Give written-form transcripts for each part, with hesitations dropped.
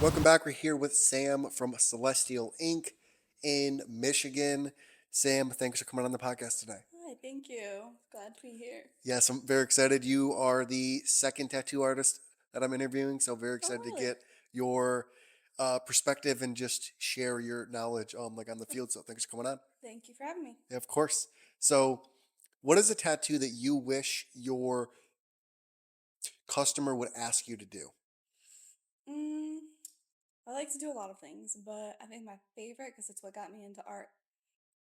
Welcome back. We're here with Sam from Celestial Inc. in Michigan. Sam, thanks for coming on the podcast today. Hi, thank you. Glad to be here. Yes, I'm very excited. You are the second tattoo artist that I'm interviewing, so very Oh, excited to really? get your perspective and just share your knowledge like on the field. So thanks for coming on. Thank you for having me. Yeah, of course. So, what is a tattoo that you wish your customer would ask you to do? Mm, I like to do a lot of things, but I think my favorite, because it's what got me into art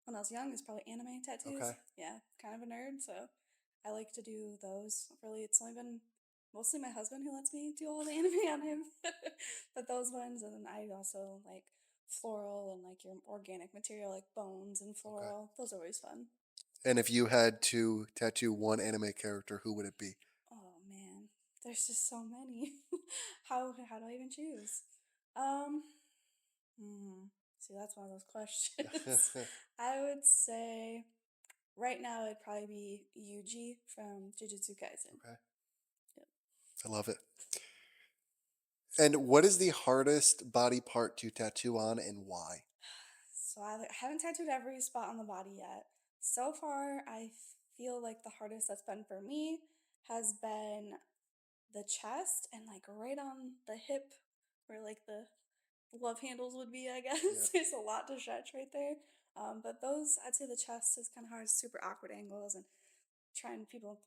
when I was young, is probably anime Okay. tattoos. Yeah, kind of a nerd, so I like to do those. Really, it's only been mostly my husband who lets me do all the anime on him, but those ones, and then I also like floral and like your organic material, like bones and Okay. floral. Those are always fun. And if you had to tattoo one anime character, who would it be? Oh man, there's just so many. How do I even choose? Um, See, that's one of those questions. I would say right now it'd probably be Yuji from Jujutsu Kaisen. Okay. Yep. I love it. And what is the hardest body part to tattoo on and why? So I haven't tattooed every spot on the body yet. So far, I feel like the hardest that's been for me has been the chest and like right on the hip where like the love handles would be, I Yeah. guess. There's a lot to stretch right there. But those, I'd say the chest is kind of hard, super awkward angles, and trying people,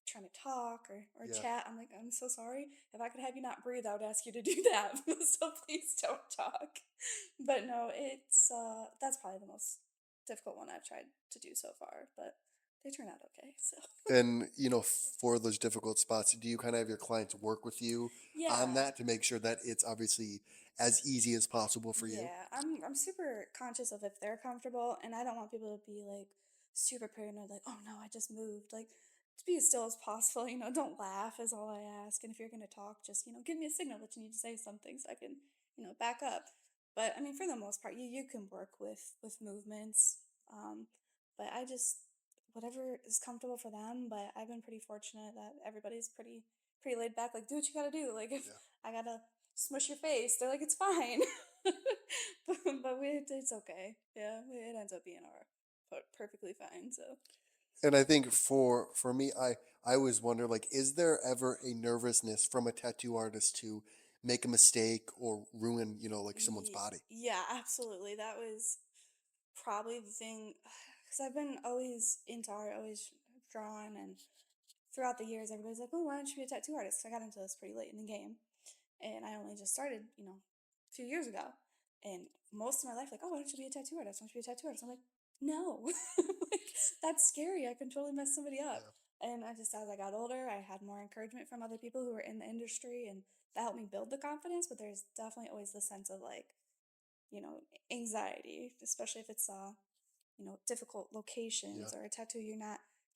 trying to talk or Yeah. chat. I'm like, I'm so sorry. If I could have you not breathe, I would ask you to do that. So please don't talk. But no, it's that's probably the most difficult one I've tried to do so far. But they turn out okay. So And, for those difficult spots, do you kind of have your clients work with you on yeah, that to make sure that it's obviously as easy as possible for you? yeah, I'm super conscious of if they're comfortable, and I don't want people to be like super paranoid, like, oh no, I just moved. Like, to be as still as possible, don't laugh is all I ask. And if you're gonna talk, just give me a signal that you need to say something so I can back up. But I mean, for the most part, you can work with movements. Um, but I just whatever is comfortable for them. But I've been pretty fortunate that everybody's pretty laid back. Like, do what you gotta do. Like, if Yeah. I gotta smush your face, they're like, it's fine. But it's okay. Yeah, it ends up being our perfectly fine. So And I think for me, I always wonder, like, is there ever a nervousness from a tattoo artist to make a mistake or ruin, like someone's body? yeah, absolutely. That was probably the thing because I've been always into art, always drawn, and throughout the years, everybody's like, "Oh, why don't you be a tattoo artist?" 'Cause I got into this pretty late in the game, and I only just started, a few years ago. And most of my life, like, "Oh, why don't you be a tattoo artist? Why don't you be a tattoo artist?" I'm like, "No, like that's scary. I can totally mess somebody up." Yeah. And I just, as I got older, I had more encouragement from other people who were in the industry, and that helped me build the confidence. But there's definitely always the sense of like, anxiety, especially if it's difficult Yeah. locations or a tattoo you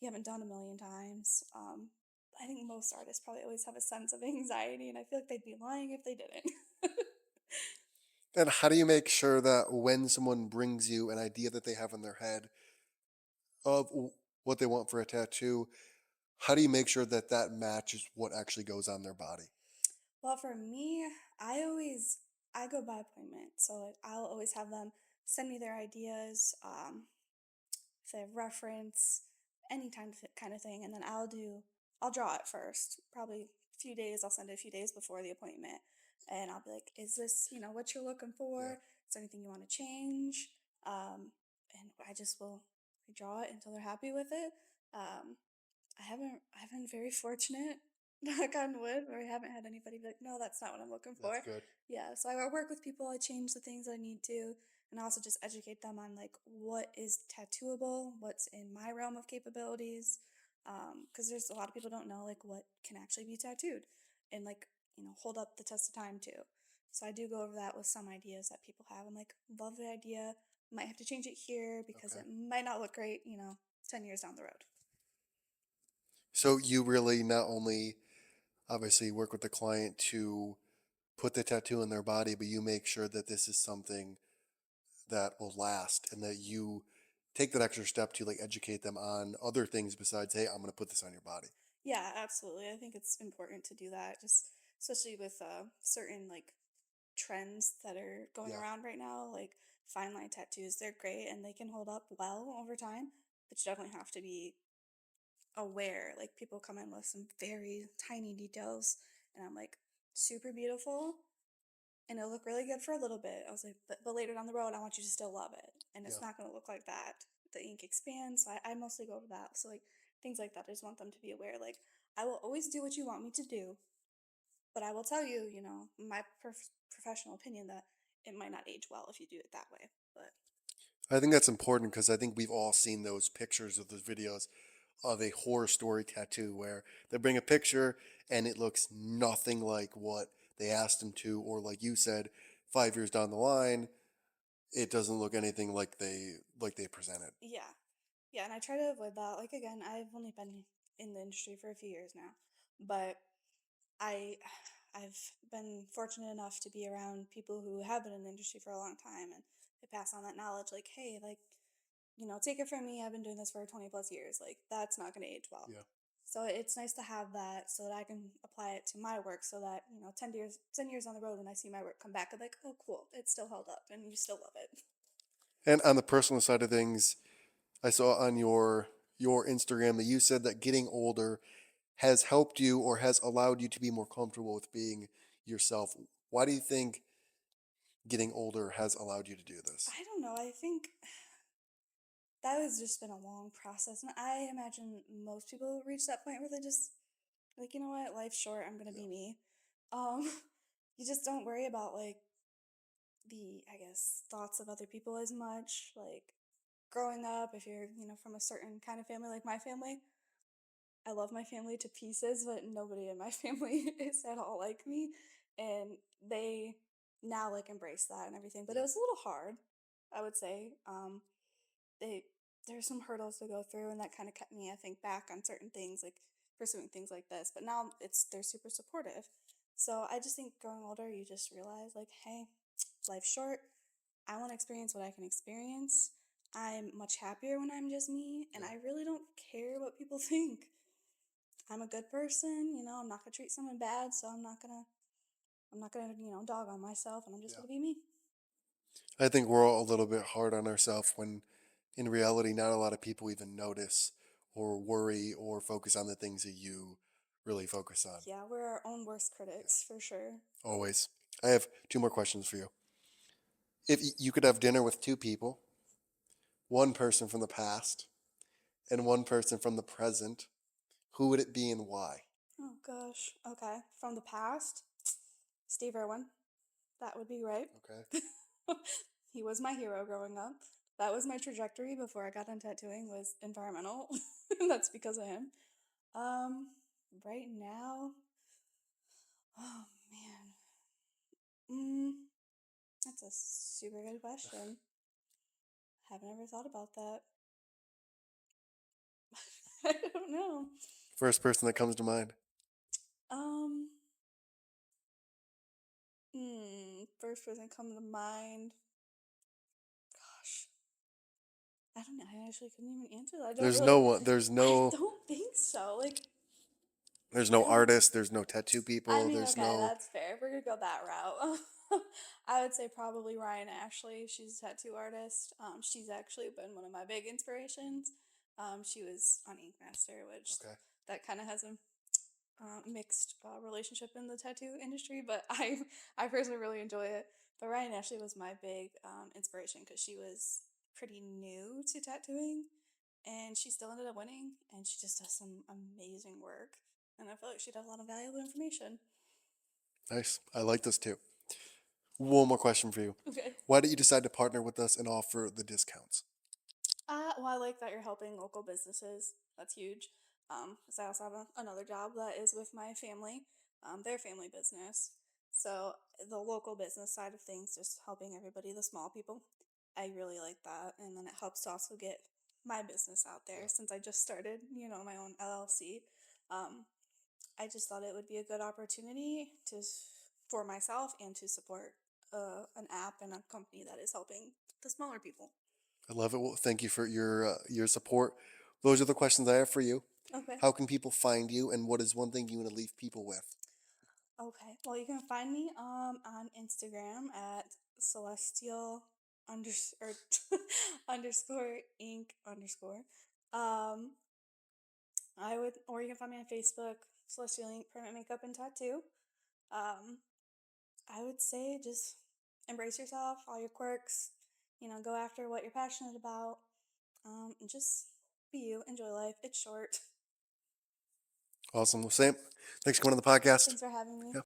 haven't done a million times. I think most artists probably always have a sense of anxiety, and I feel like they'd be lying if they didn't. And how do you make sure that when someone brings you an idea that they have in their head of what they want for a tattoo, how do you make sure that that matches what actually goes on their body? Well, for me, I go by appointment, so like I'll always have them send me their ideas, if they have reference, any kind of thing, and then I'll draw it first, probably a few days. I'll send it a few days before the appointment, and I'll be like, "Is this what you're looking Yeah. for? Is there anything you want to change?" And I just will draw it until they're happy with it. Um, I've been very fortunate, knock on wood, where I haven't had anybody be like, no, that's not what I'm looking That's for. good. Yeah, so I work with people, I change the things I need to, and I also just educate them on like what is tattooable, what's in my realm of capabilities. Because there's a lot of people don't know like what can actually be tattooed and like, hold up the test of time too. So I do go over that with some ideas that people have. I'm like, love the idea. Might have to change it here because Okay. it might not look great, 10 years down the road. So you really not only obviously work with the client to put the tattoo in their body, but you make sure that this is something that will last and that you take that extra step to like educate them on other things besides, hey, I'm going to put this on your body. Yeah, absolutely. I think it's important to do that, just especially with certain like trends that are going Yeah. around right now, like fine line tattoos. They're great and they can hold up well over time, but you definitely have to be aware. Like people come in with some very tiny details, and I'm like, super beautiful, and it'll look really good for a little bit. I was like, but later down the road, I want you to still love it, and Yeah. it's not going to look like that. The ink expands, so I mostly go over that. So like things like that, I just want them to be aware. Like I will always do what you want me to do, but I will tell you, my professional opinion that it might not age well if you do it that way. But I think that's important because I think we've all seen those pictures of those videos of a horror story tattoo where they bring a picture and it looks nothing like what they asked them to, or like you said, 5 years down the line, it doesn't look anything like they presented. yeah, yeah, and I try to avoid that. Like again, I've only been in the industry for a few years now, but I I've been fortunate enough to be around people who have been in the industry for a long time, and they pass on that knowledge like, hey, like, take it from me, I've been doing this for 20 plus years. Like that's not going to age well. Yeah. So it's nice to have that so that I can apply it to my work so that, 10 years on the road when I see my work come back, I'm like, oh cool, it's still held up and you still love it. And on the personal side of things, I saw on your Instagram that you said that getting older has helped you or has allowed you to be more comfortable with being yourself. Why do you think getting older has allowed you to do this? I don't know. I think that has just been a long process. And I imagine most people reach that point where they just like, you know what, life's short, I'm gonna Yeah. be me. Um, you just don't worry about like the, I guess, thoughts of other people as much. Like growing up, if you're, from a certain kind of family like my family, I love my family to pieces, but nobody in my family is at all like me. And they now like embrace that and everything. But it Yeah. was a little hard, I would say. They There's some hurdles to go through and that kind of kept me, I think, back on certain things, like pursuing things like this. But now they're super supportive. So I just think growing older, you just realize like, hey, life's short. I want to experience what I can experience. I'm much happier when I'm just me, and Yeah. I really don't care what people think. I'm a good person, I'm not gonna treat someone bad, so I'm not gonna, dog on myself, and I'm just Yeah. gonna be me. I think we're all a little bit hard on ourselves when in reality, not a lot of people even notice or worry or focus on the things that you really focus on. Yeah, we're our own worst Yeah. critics for sure. Always. I have two more questions for you. If you could have dinner with two people, one person from the past and one person from the present, who would it be and why? Oh gosh. Okay. From the past, Steve Irwin. That would be right. Okay. He was my hero growing up. That was my trajectory before I got into tattooing was environmental. That's because of him. Um, right now, oh man. That's a super good question. Haven't ever thought about that. I don't know. First person that comes to mind. Um, first person come to mind. Gosh, I don't know. I actually couldn't even answer that. I don't There's really. no one. I don't think so. Like, There's I no don't. artist. There's no tattoo I people. mean, There's okay, no. that's fair. If we're gonna go that route, I would say probably Ryan Ashley. She's a tattoo artist. She's actually been one of my big inspirations. She was on Ink Master, which Okay. that kind of has a mixed relationship in the tattoo industry, but I personally really enjoy it. But Ryan Ashley was my big inspiration because she was pretty new to tattooing, and she still ended up winning, and she just does some amazing work. And I feel like she'd have a lot of valuable information. Nice. I like this too. One more question for you. Okay. Why did you decide to partner with us and offer the discounts? Well, I like that you're helping local businesses. That's huge. 'Cause I also have another job that is with my family, their family business. So the local business side of things, just helping everybody, the small people, I really like that. And then it helps to also get my business out there Yeah. since I just started, my own LLC. Um, I just thought it would be a good opportunity for myself and to support an app and a company that is helping the smaller people. I love it. Well, thank you for your support. Those are the questions I have for you. Okay. How can people find you, and what is one thing you want to leave people with? Okay. Well, you can find me on Instagram at celestial or underscore ink underscore. Um, I would, or you can find me on Facebook, Celestial Ink Permanent Makeup and Tattoo. Um, I would say just embrace yourself, all your quirks. Go after what you're passionate about. And just be you. Enjoy life. It's short. Awesome. Well, Sam, thanks for coming on the podcast. Thanks for having me. Yeah.